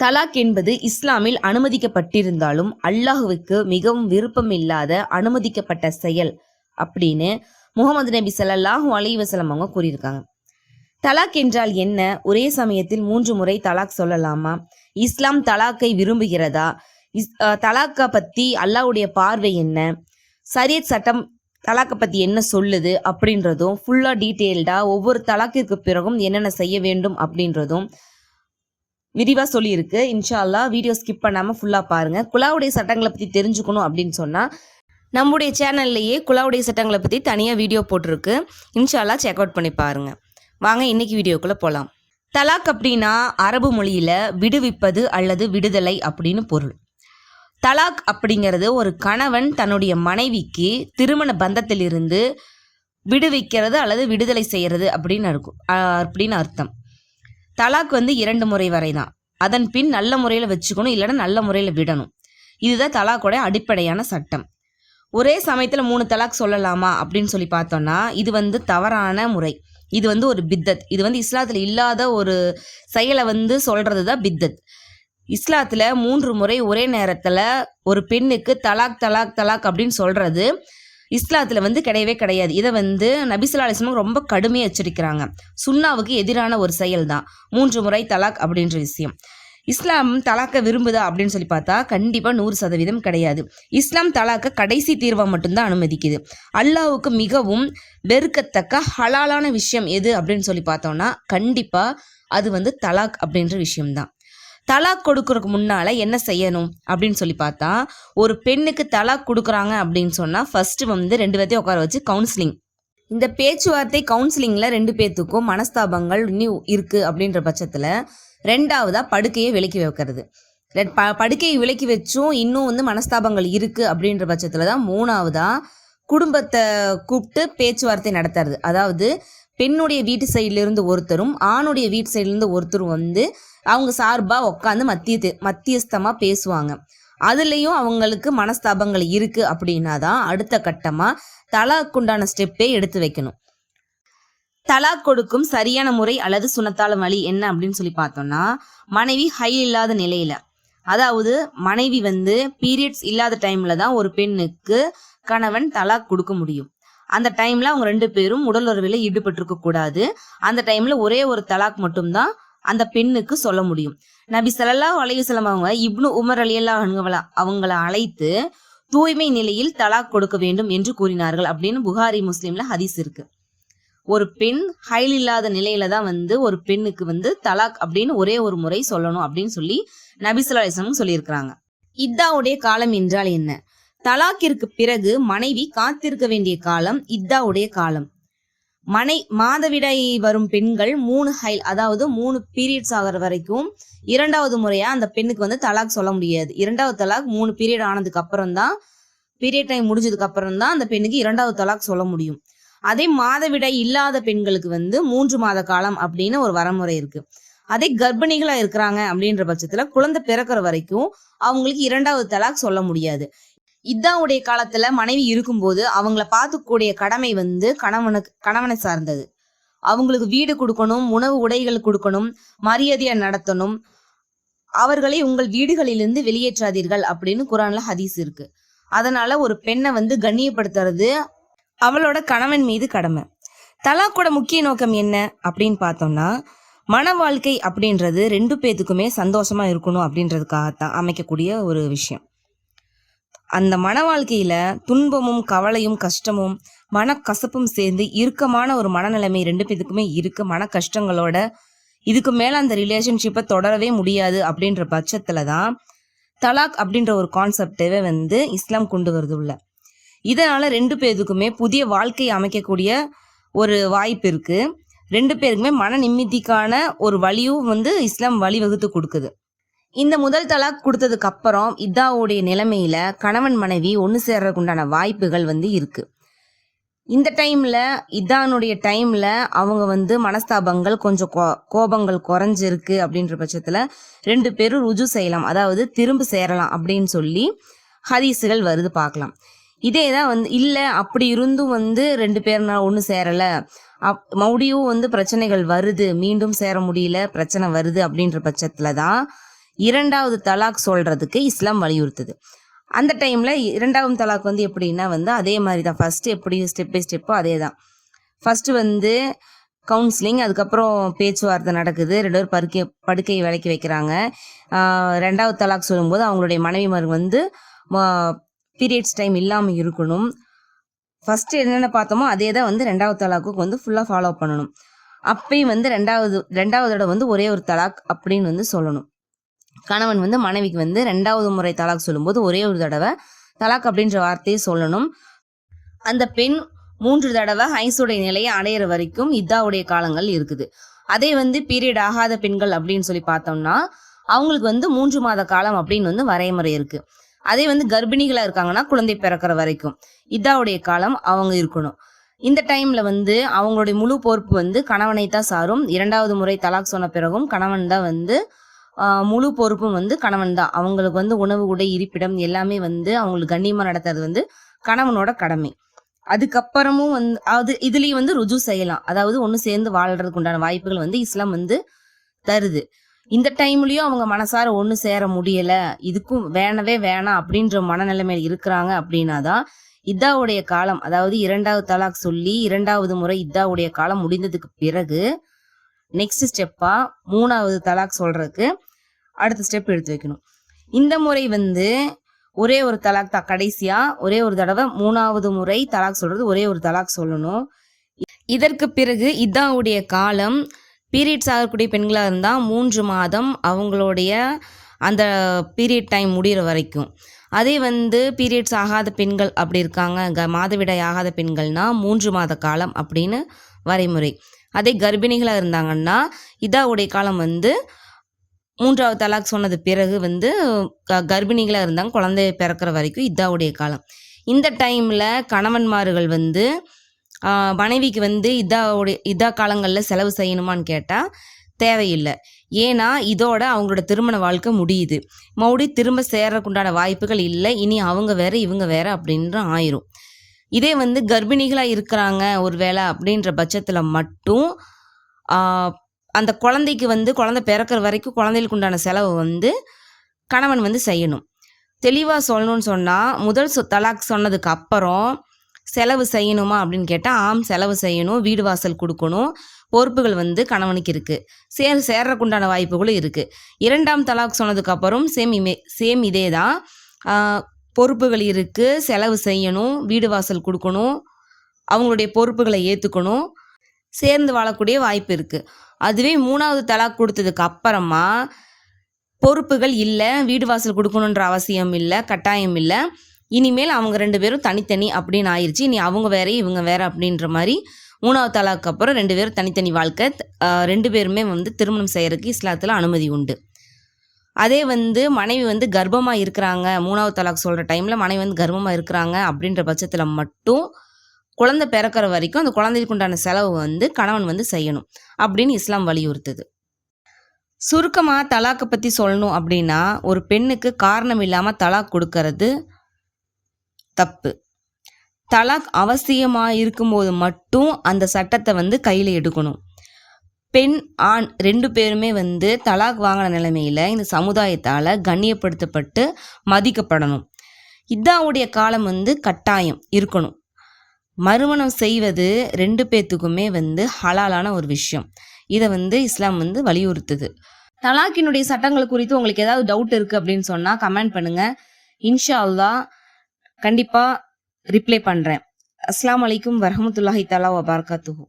தலாக் என்பது இஸ்லாமில் அனுமதிக்கப்பட்டிருந்தாலும் அல்லாஹுவுக்கு மிகவும் விருப்பமில்லாத அனுமதிக்கப்பட்ட செயல் அப்படின்னு முகமது நபி ஸல்லல்லாஹு அலைஹி வஸல்லம் அவங்க கூறியிருக்காங்க. தலாக் என்றால் என்ன? ஒரே சமயத்தில் 3 முறை தலாக் சொல்லலாமா? இஸ்லாம் தலாக்கை விரும்புகிறதா? தலாக்கை பற்றி அல்லாஹ்வுடைய பார்வை என்ன? ஷரியத் சட்டம் தலாக்கை பற்றி என்ன சொல்லுது அப்படின்றதும் ஃபுல்லாக டீட்டெயில்டாக ஒவ்வொரு தலாக்கிற்கு பிறகும் என்னென்ன செய்ய வேண்டும் அப்படின்றதும் விரிவாக சொல்லியிருக்கு. இன்ஷா அல்லாஹ் வீடியோ ஸ்கிப் பண்ணாமல் ஃபுல்லாக பாருங்கள். குலாவுடைய சட்டங்களை பற்றி தெரிஞ்சுக்கணும் அப்படின்னு சொன்னால் நம்முடைய சேனல்லையே குலாவுடைய சட்டங்களை பற்றி தனியாக வீடியோ போட்டிருக்கு. இன்ஷா அல்லாஹ் செக் அவுட் பண்ணி பாருங்கள். வாங்க இன்னைக்கு வீடியோக்குள்ளே போகலாம். தலாக் அப்படின்னா அரபு மொழியில் விடுவிப்பது அல்லது விடுதலை அப்படின்னு பொருள். தலாக் அப்படிங்கிறது ஒரு கணவன் தன்னுடைய மனைவிக்கு திருமண பந்தத்திலிருந்து விடுவிக்கிறது அல்லது விடுதலை செய்கிறது அப்படின்னு அர்த்தம். தலாக் 2 முறை வரை தான். அதன் பின் நல்ல முறையில் வச்சுக்கணும், இல்லைன்னா நல்ல முறையில் விடணும். இதுதான் தலாக்கோட அடிப்படையான சட்டம். ஒரே சமயத்தில் 3 தலாக் சொல்லலாமா அப்படின்னு சொல்லி பார்த்தோம்னா இது தவறான முறை. இது ஒரு பித்தத். இது இஸ்லாத்தில் இல்லாத ஒரு செயலை சொல்கிறது தான் பித்தத். இஸ்லாத்தில் 3 முறை ஒரே நேரத்தில் ஒரு பெண்ணுக்கு தலாக் தலாக் தலாக் அப்படின்னு சொல்கிறது இஸ்லாத்தில் கிடையவே கிடையாது. இதை நபி ஸல்லல்லாஹு அலைஹி வஸல்லம் ரொம்ப கடுமையாக எச்சரிக்கிறாங்க. சுன்னாவுக்கு எதிரான ஒரு செயல் தான் 3 முறை தலாக் அப்படின்ற விஷயம். இஸ்லாம் தலாக்கை விரும்புதா அப்படின்னு சொல்லி பார்த்தா கண்டிப்பாக 100% கிடையாது. இஸ்லாம் தலாக்கை கடைசி தீர்வை மட்டும்தான் அனுமதிக்குது. அல்லாஹ்வுக்கு மிகவும் வெறுக்கத்தக்க ஹலாலான விஷயம் எது அப்படின்னு சொல்லி பார்த்தோம்னா கண்டிப்பாக அது தலாக் அப்படின்ற விஷயம்தான். தலாக் கொடுக்கறதுக்கு முன்னால் என்ன செய்யணும் அப்படின்னு சொல்லி பார்த்தா ஒரு பெண்ணுக்கு தலாக் கொடுக்குறாங்க அப்படின்னு சொன்னால் ஃபஸ்ட்டு 2 பேர்த்தையும் உட்கார வச்சு கவுன்சிலிங். இந்த பேச்சுவார்த்தை கவுன்சிலிங்கில் 2 பேர்த்துக்கும் மனஸ்தாபங்கள் இன்னும் இருக்குது அப்படின்ற பட்சத்தில் 2வதாக படுக்கையை விலக்கி வைக்கிறது. படுக்கையை விலக்கி வச்சும் இன்னும் மனஸ்தாபங்கள் இருக்குது அப்படின்ற பட்சத்தில் தான் 3வதாக குடும்பத்தை கூப்பிட்டு பேச்சுவார்த்தை நடத்துறது. அதாவது பெண்ணுடைய வீட்டு சைட்லேருந்து ஒருத்தரும் ஆணுடைய வீட்டு சைட்லேருந்து ஒருத்தரும் அவங்க சார்பாக உட்காந்து மத்தியஸ்தமாக பேசுவாங்க. அதுலேயும் அவங்களுக்கு மனஸ்தாபங்கள் இருக்குது அப்படின்னா தான் அடுத்த கட்டமாக தலாக்குண்டான ஸ்டெப்பே எடுத்து வைக்கணும். தலாக் கொடுக்கும் சரியான முறை அல்லது சுனத்தால வழி என்ன அப்படின்னு சொல்லி பார்த்தோம்னா மனைவி ஹைல் இல்லாத நிலையில், அதாவது மனைவி பீரியட்ஸ் இல்லாத டைமில் தான் ஒரு பெண்ணுக்கு கணவன் தலாக் கொடுக்க முடியும். அந்த டைமில் அவங்க 2 பேரும் உடல் உறவில் ஈடுபட்டிருக்க கூடாது. அந்த டைமில் ஒரே ஒரு தலாக் மட்டும்தான் அந்த பெண்ணுக்கு சொல்ல முடியும். நபி ஸல்லல்லாஹு அலைஹி வஸல்லம் அவங்க இப்னு உமர் ரலியல்லாஹு அன்ஹு அவங்கள அழைத்து தூய்மை நிலையில் தலாக் கொடுக்க வேண்டும் என்று கூறினார்கள் அப்படின்னு புகாரி முஸ்லீம்ல ஹதீஸ் இருக்கு. ஒரு பெண் ஹைல் இல்லாத நிலையில தான் ஒரு பெண்ணுக்கு தலாக் அப்படின்னு ஒரே ஒரு முறை சொல்லணும் அப்படின்னு சொல்லி நபி ஸல்லல்லாஹு அலைஹி வஸல்லம் சொல்லியிருக்கிறாங்க. இத்தாவுடைய காலம் என்றால் என்ன? தலாக்கிற்கு பிறகு மனைவி காத்திருக்க வேண்டிய காலம் இத்தாவுடைய காலம். மாதவிடாய் வரும் பெண்கள் 3 ஹைல், அதாவது 3 பீரியட்ஸ் ஆகிற வரைக்கும் 2வது முறையா அந்த பெண்ணுக்கு தலாக் சொல்ல முடியாது. 2வது தலாக் 3 பீரியட் ஆனதுக்கு அப்புறம் தான், பீரியட் டைம் முடிஞ்சதுக்கு அப்புறம் தான் அந்த பெண்ணுக்கு 2வது தலாக் சொல்ல முடியும். அதே மாதவிடாய் இல்லாத பெண்களுக்கு 3 மாத காலம் அப்படின்னு ஒரு வரமுறை இருக்கு. அதே கர்ப்பிணிகளா இருக்கிறாங்க அப்படின்ற பட்சத்துல குழந்தை பிறக்கிற வரைக்கும் அவங்களுக்கு 2வது தலாக் சொல்ல முடியாது. இத்தாவுடைய காலத்துல மனைவி இருக்கும்போது அவங்கள பார்த்துக்கூடிய கடமை கணவனை சார்ந்தது. அவங்களுக்கு வீடு கொடுக்கணும், உணவு உடைகள் கொடுக்கணும், மரியாதையா நடத்தணும். அவர்களை உங்கள் வீடுகளிலிருந்து வெளியேற்றாதீர்கள் அப்படின்னு குரான்ல ஹதீஸ் இருக்கு. அதனால ஒரு பெண்ணை கண்ணியப்படுத்துறது அவளோட கணவன் மீது கடமை. தலாக்கோட முக்கிய நோக்கம் என்ன அப்படின்னு பார்த்தோம்னா மன வாழ்க்கை அப்படின்றது 2 பேத்துக்குமே சந்தோஷமா இருக்கணும் அப்படின்றதுக்காகத்தான் அமைக்கக்கூடிய ஒரு விஷயம். அந்த மன வாழ்க்கையில துன்பமும் கவலையும் கஷ்டமும் மனக்கசப்பும் சேர்ந்து இறுக்கமான ஒரு மனநிலைமை 2 பேத்துக்குமே இருக்கு. மன கஷ்டங்களோட இதுக்கு மேல அந்த ரிலேஷன்ஷிப்பை தொடரவே முடியாது அப்படின்ற பட்சத்துல தான் தலாக் அப்படின்ற ஒரு கான்செப்டவே இஸ்லாம் கொண்டு வருது உள்ள. இதனால 2 பேருக்குமே புதிய வாழ்க்கை அமைக்கக்கூடிய ஒரு வாய்ப்பு இருக்கு. 2 பேருக்குமே மன நிம்மதிக்கான ஒரு வழியும் இஸ்லாம் வழிவகுத்து கொடுக்குது. இந்த முதல் தலாக் கொடுத்ததுக்கு அப்புறம் இத்தாவுடைய நிலைமையில கணவன் மனைவி ஒன்று சேர்றதுக்கு உண்டான வாய்ப்புகள் இருக்கு. இந்த டைம்ல இதானுடைய டைம்ல அவங்க மனஸ்தாபங்கள் கொஞ்சம் கோபங்கள் குறைஞ்சிருக்கு அப்படின்ற பட்சத்துல 2 பேரும் ருஜு செய்யலாம், அதாவது திரும்ப சேரலாம் அப்படின்னு சொல்லி ஹதீஸுகள் வருது பார்க்கலாம். இதேதான் இல்லை அப்படி இருந்தும் 2 பேர்னா ஒன்று சேரலை, மறுபடியும் பிரச்சனைகள் வருது, மீண்டும் சேர முடியல, பிரச்சனை வருது அப்படின்ற பட்சத்துல தான் இரண்டாவது தலாக் சொல்றதுக்கு இஸ்லாம் வலியுறுத்துது. அந்த டைம்ல இரண்டாவது தலாக் வந்து எப்படின்னா வந்து அதே மாதிரி தான். ஃபர்ஸ்ட் எப்படி ஸ்டெப் பை ஸ்டெப்போ அதே தான். ஃபர்ஸ்ட் வந்து கவுன்சிலிங், அதுக்கப்புறம் பேச்சுவார்த்தை நடக்குது, 2 பேர் படுக்கை விலக்கி வைக்கிறாங்க. ரெண்டாவது தலாக் சொல்லும்போது அவங்களுடைய மனைவிமார் வந்து பீரியட்ஸ் டைம் இல்லாமல் இருக்கணும். ஃபர்ஸ்ட் என்னென்ன பார்த்தோமோ அதே தான் வந்து ரெண்டாவது தலாக்குக்கு வந்து ஃபுல்லாக ஃபாலோ பண்ணணும். அப்பயும் வந்து ரெண்டாவது தடவை வந்து ஒரே ஒரு தலாக் அப்படின்னு வந்து சொல்லணும். கணவன் வந்து மனைவிக்கு வந்து 2வது முறை தலாக் சொல்லும்போது ஒரே ஒரு தடவை தலாக் அப்படின்ற வார்த்தையை சொல்லணும். அந்த பெண் 3 தடவை ஹைஸுடைய நிலையை அடையிற வரைக்கும் இத்தாவுடைய காலங்கள் இருக்குது. அதே வந்து பீரியட் ஆகாத பெண்கள் அப்படின்னு சொல்லி பார்த்தோம்னா அவங்களுக்கு வந்து 3 மாத காலம் அப்படின்னு வந்து வரைமுறை இருக்கு. அதே வந்து கர்ப்பிணிகளா இருக்காங்கன்னா குழந்தை பிறக்கிற வரைக்கும் இத்தாவுடைய காலம் அவங்க இருக்கணும். இந்த டைம்ல வந்து அவங்களுடைய முழு பொறுப்பு வந்து கணவனை தான் சாரும். 2வது முறை தலாக் சொன்ன பிறகும் கணவன் தான் வந்து முழு பொறுப்பும் வந்து கணவன் தான். அவங்களுக்கு வந்து உணவு, உடை, இருப்பிடம் எல்லாமே வந்து அவங்களுக்கு கண்ணியமா நடத்துறது வந்து கணவனோட கடமை. அதுக்கப்புறமும் வந்து இதுலயும் வந்து ருஜு செய்யலாம். அதாவது ஒன்று சேர்ந்து வாழ்றதுக்கு உண்டான வாய்ப்புகள் வந்து இஸ்லாம் வந்து தருது. இந்த டைம்லயும் அவங்க மனசார ஒன்று சேர முடியல, இதுக்கும் வேணவே வேணாம் அப்படின்ற மனநிலைமையில் இருக்கிறாங்க அப்படின்னாதான் இத்தாவுடைய காலம், அதாவது 2வது தலாக் சொல்லி 2வது முறை இத்தாவுடைய காலம் முடிந்ததுக்கு பிறகு நெக்ஸ்ட் ஸ்டெப்பா 3வது தலாக் சொல்றதுக்கு அடுத்த ஸ்டெப் எடுத்து வைக்கணும். இந்த முறை வந்து ஒரே ஒரு தலாக் தான், கடைசியா ஒரே ஒரு தடவை 3வது முறை தலாக் சொல்றது ஒரே ஒரு தலாக் சொல்லணும். இதற்கு பிறகு இத்தாவுடைய காலம் பீரியட்ஸ் ஆகக்கூடிய பெண்களாக இருந்தால் 3 மாதம் அவங்களுடைய அந்த பீரியட் டைம் முடிகிற வரைக்கும். அதே வந்து பீரியட்ஸ் ஆகாத பெண்கள் அப்படி இருக்காங்க, மாதவிடாய் ஆகாத பெண்கள்னா 3 மாத காலம் அப்படின்னு வரைமுறை. அதே கர்ப்பிணிகளாக இருந்தாங்கன்னா இதாவுடைய காலம் வந்து 3வது தலாக் சொன்னது பிறகு வந்து கர்ப்பிணிகளாக இருந்தாங்க குழந்தை பிறக்கிற வரைக்கும் இதாவுடைய காலம். இந்த டைமில் கணவன்மார்கள் வந்து மனைவிக்கு வந்து இதா காலங்களில் செலவு செய்யணுமான்னு கேட்டால் தேவையில்லை. ஏன்னா இதோட அவங்களோட திருமண வாழ்க்கை முடியுது. மறுபடியும் திரும்ப சேர்றதுக்குண்டான வாய்ப்புகள் இல்லை. இனி அவங்க வேற இவங்க வேற அப்படின்ற ஆயிரும். இதே வந்து கர்ப்பிணிகளாக இருக்கிறாங்க ஒரு வேளை அப்படின்ற பட்சத்தில் மட்டும் அந்த குழந்தைக்கு வந்து குழந்தை பிறக்கிற வரைக்கும் குழந்தைகளுக்கு உண்டான செலவு வந்து கணவன் வந்து செய்யணும். தெளிவாக சொல்லணும்னு சொன்னால் முதல் தலாக் சொன்னதுக்கு அப்புறம் செலவு செய்யணுமா அப்படின்னு கேட்டால் ஆம், செலவு செய்யணும், வீடு வாசல் கொடுக்கணும், பொறுப்புகள் வந்து கணவனுக்கு இருக்குது, சேர்றக்குண்டான வாய்ப்புகளும் இருக்குது. 2ஆம் தலாக் சொன்னதுக்கு அப்புறம் சேம் இதே தான், பொறுப்புகள் இருக்குது, செலவு செய்யணும், வீடு வாசல் கொடுக்கணும், அவங்களுடைய பொறுப்புகளை ஏற்றுக்கணும், சேர்ந்து வாழக்கூடிய வாய்ப்பு இருக்குது. அதுவே 3வது தலாக் கொடுத்ததுக்கு அப்புறமா பொறுப்புகள் இல்லை, வீடு வாசல் கொடுக்கணுன்ற அவசியம் இல்லை, கட்டாயம் இல்லை. இனிமேல் அவங்க 2 பேரும் தனித்தனி அப்படின்னு ஆயிடுச்சு. இனி அவங்க வேற இவங்க வேற அப்படின்ற மாதிரி 3வது தலாக்கு அப்புறம் 2 பேரும் தனித்தனி வாழ்க்கை. 2 பேருமே வந்து திருமணம் செய்யறதுக்கு இஸ்லாத்தில் அனுமதி உண்டு. அதே வந்து மனைவி வந்து கர்ப்பமாக இருக்கிறாங்க, 3வது தலாக் சொல்கிற டைமில் மனைவி வந்து கர்ப்பமாக இருக்கிறாங்க அப்படின்ற பட்சத்தில் மட்டும் குழந்தை பிறக்கிற வரைக்கும் அந்த குழந்தைக்கு உண்டான செலவு வந்து கணவன் வந்து செய்யணும் அப்படின்னு இஸ்லாம் வலியுறுத்துது. சுருக்கமாக தலாக்கை பற்றி சொல்லணும் அப்படின்னா ஒரு பெண்ணுக்கு காரணம் இல்லாமல் தலாக் கொடுக்கறது தப்பு. தலாக் அவசியமாக இருக்கும்போது மட்டும் அந்த சட்டத்தை வந்து கையில் எடுக்கணும். பெண் ஆண் 2 பேருமே வந்து தலாக் வாங்கின நிலைமையில் இந்த சமுதாயத்தால் கண்ணியப்படுத்தப்பட்டு மதிக்கப்படணும். இதாவுடைய காலம் வந்து கட்டாயம் இருக்கணும். மறுமணம் செய்வது 2 பேத்துக்குமே வந்து ஹலாலான ஒரு விஷயம். இதை வந்து இஸ்லாம் வந்து வலியுறுத்துது. தலாக்கினுடைய சட்டங்கள் குறித்து உங்களுக்கு ஏதாவது டவுட் இருக்குது அப்படின்னு சொன்னால் கமெண்ட் பண்ணுங்கள். இன்ஷா அல்லாஹ் கண்டிப்பாக ரிப்ளை பண்ணுறேன். அஸ்ஸலாமு அலைக்கும் வரஹ்மத்துல்லாஹி தஆலா வபரகாத்துஹு.